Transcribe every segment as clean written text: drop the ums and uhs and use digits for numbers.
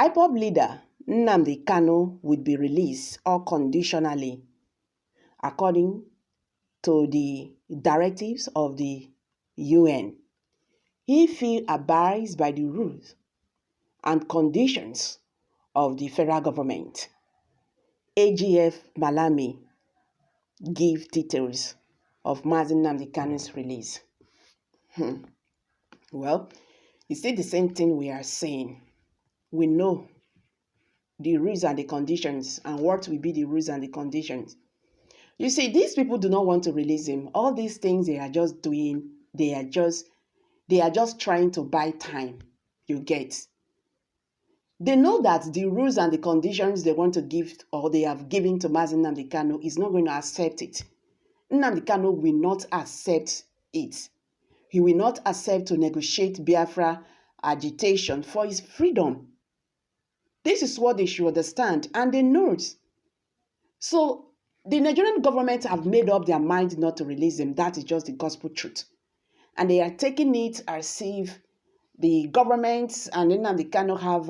IPOB leader Nnamdi Kanu would be released unconditionally according to the directives of the UN if he abides by the rules and conditions of the federal government. AGF Malami give details of Mazi Nnamdi Kanu's release. Well, it's still the same thing we are saying. We know the rules and the conditions and what will be the rules and the conditions. You see, these people do not want to release him. All these things they are just doing, they are just trying to buy time. You get. They know that the rules and the conditions they want to give or they have given to Mazi Nnamdi Kanu is not going to accept it. Nnamdi Kanu will not accept it. He will not accept to negotiate Biafra agitation for his freedom. This is what they should understand, and they know it. So the Nigerian government have made up their mind not to release him. That is just the gospel truth. And they are taking it as if the government and Nnamdi Kanu have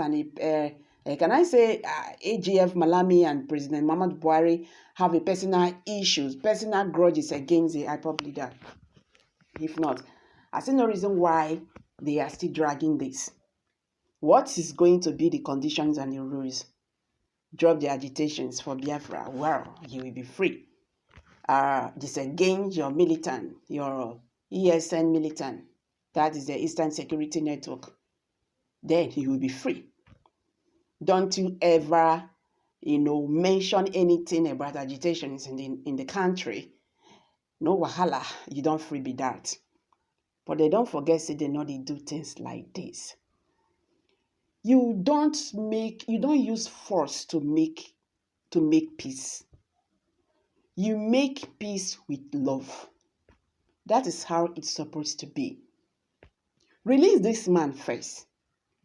AGF Malami and President Muhammadu Buhari have a personal issues, personal grudges against the IPOB leader. If not, I see no reason why they are still dragging this. What is going to be the conditions and the rules? Drop the agitations for Biafra. Well, you will be free. Disengage your militant, your ESN militant. That is the Eastern Security Network. Then you will be free. Don't you ever, mention anything about agitations in the country. No wahala, you don't free be that. But they don't forget, say they know they do things like this. You don't use force to make peace. You make peace with love. That is how it's supposed to be. Release this man first.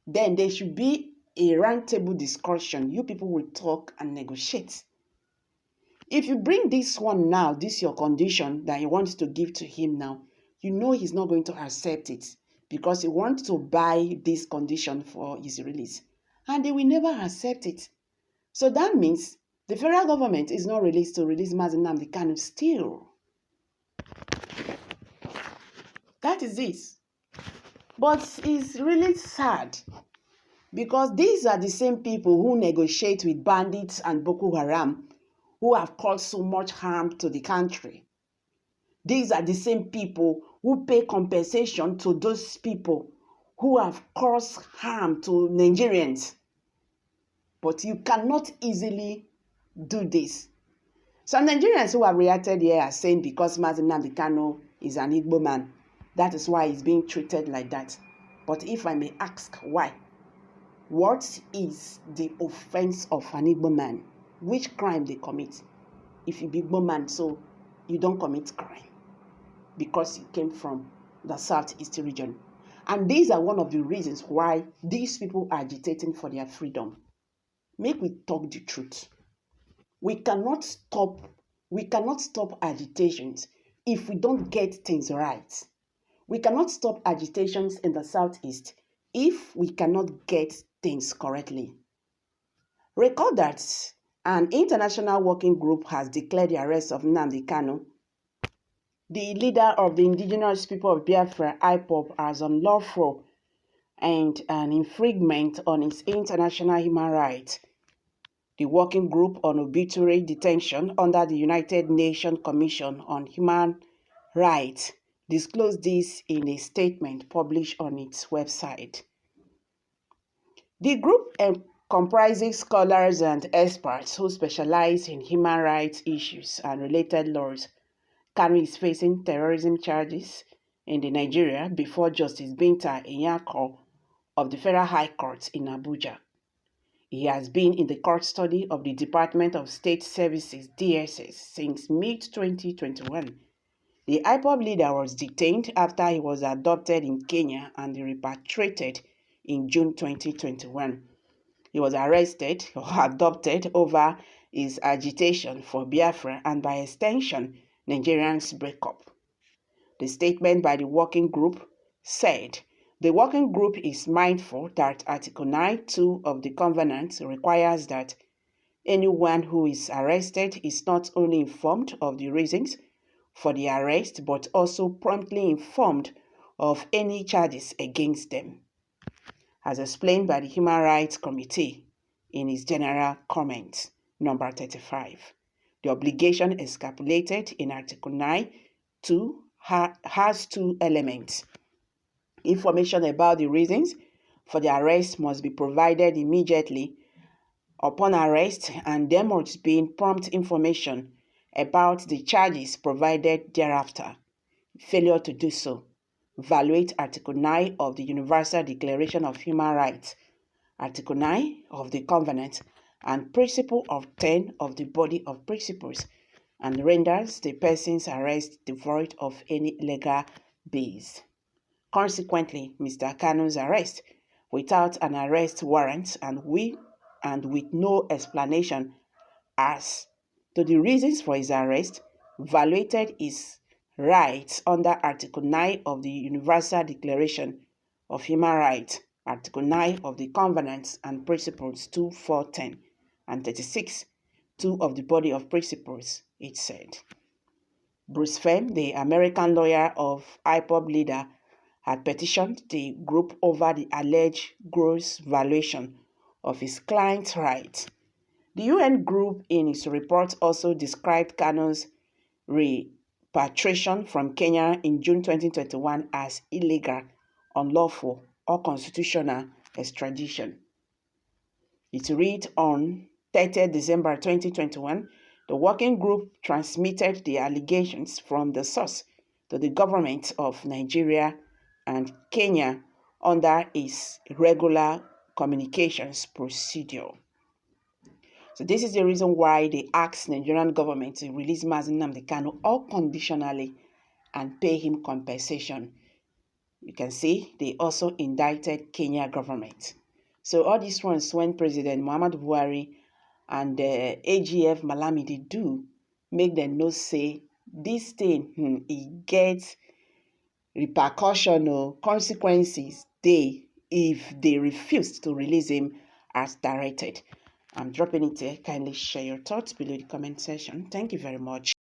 Then there should be a roundtable discussion. You people will talk and negotiate. If you bring this one now, this your condition that you want to give to him now, you know he's not going to accept it because he wants to buy this condition for his release. And they will never accept it. So that means the federal government is not released to release Mazi Nnamdi Kanu still. That is it. But it's really sad because these are the same people who negotiate with bandits and Boko Haram who have caused so much harm to the country. These are the same people who pay compensation to those people who have caused harm to Nigerians. But you cannot easily do this. Some Nigerians who have reacted here are saying because Mazi Nnamdi Kanu is an Igbo man, that is why he's being treated like that. But if I may ask why, what is the offense of an Igbo man? Which crime they commit? If you be Igbo man, so you don't commit crime because you came from the Southeast region. And these are one of the reasons why these people are agitating for their freedom. Make we talk the truth. We cannot stop agitations if we don't get things right. We cannot stop agitations in the Southeast if we cannot get things correctly. Recall that an international working group has declared the arrest of Nnamdi Kanu, the leader of the indigenous people of Biafra, IPOB, as unlawful and an infringement on its international human rights. The Working Group on Arbitrary Detention under the United Nations Commission on Human Rights disclosed this in a statement published on its website. The group comprises scholars and experts who specialize in human rights issues and related laws. Kanu is facing terrorism charges in Nigeria before Justice Binta Nyako of the Federal High Court in Abuja. He has been in the custody of the Department of State Services (DSS) since mid-2021. The IPOB leader was detained after he was adopted in Kenya and repatriated in June 2021. He was arrested or adopted over his agitation for Biafra and, by extension, Nigerians' breakup. The statement by the working group said The working group is mindful that Article 9(2) of the Covenant requires that anyone who is arrested is not only informed of the reasons for the arrest, but also promptly informed of any charges against them, as explained by the Human Rights Committee in its general comment, number 35. The obligation stipulated in Article 9(2) has two elements. Information about the reasons for the arrest must be provided immediately upon arrest, and there must be prompt information about the charges provided thereafter. Failure to do so violate Article 9 of the Universal Declaration of Human Rights, Article 9 of the Covenant, and Principle of 10 of the Body of Principles, and renders the person's arrest devoid of any legal base. Consequently, Mr. Kaun's arrest without an arrest warrant and with no explanation as to the reasons for his arrest violated his rights under Article 9 of the Universal Declaration of Human Rights, Article 9 of the Covenants and Principles 2, 4, 10, and 36, 2 of the Body of Principles, it said. Bruce Fehm, the American lawyer of IPOB leader, had petitioned the group over the alleged gross violation of his client's rights. The UN group in its report also described Kaun's repatriation from Kenya in June 2021 as illegal, unlawful, or constitutional extradition. It read on 30 December 2021, the working group transmitted the allegations from the source to the government of Nigeria and Kenya under its regular communications procedure. So this is the reason why they asked Nigerian government to release Mazi Nnamdi Kanu unconditionally and pay him compensation. You can see they also indicted Kenya government. So all these ones when President Muhammadu Buhari and AGF Malami they do make them know say this thing it gets repercussion or consequences if they refuse to release him as directed. I'm dropping it here. Kindly share your thoughts below the comment section. Thank you very much.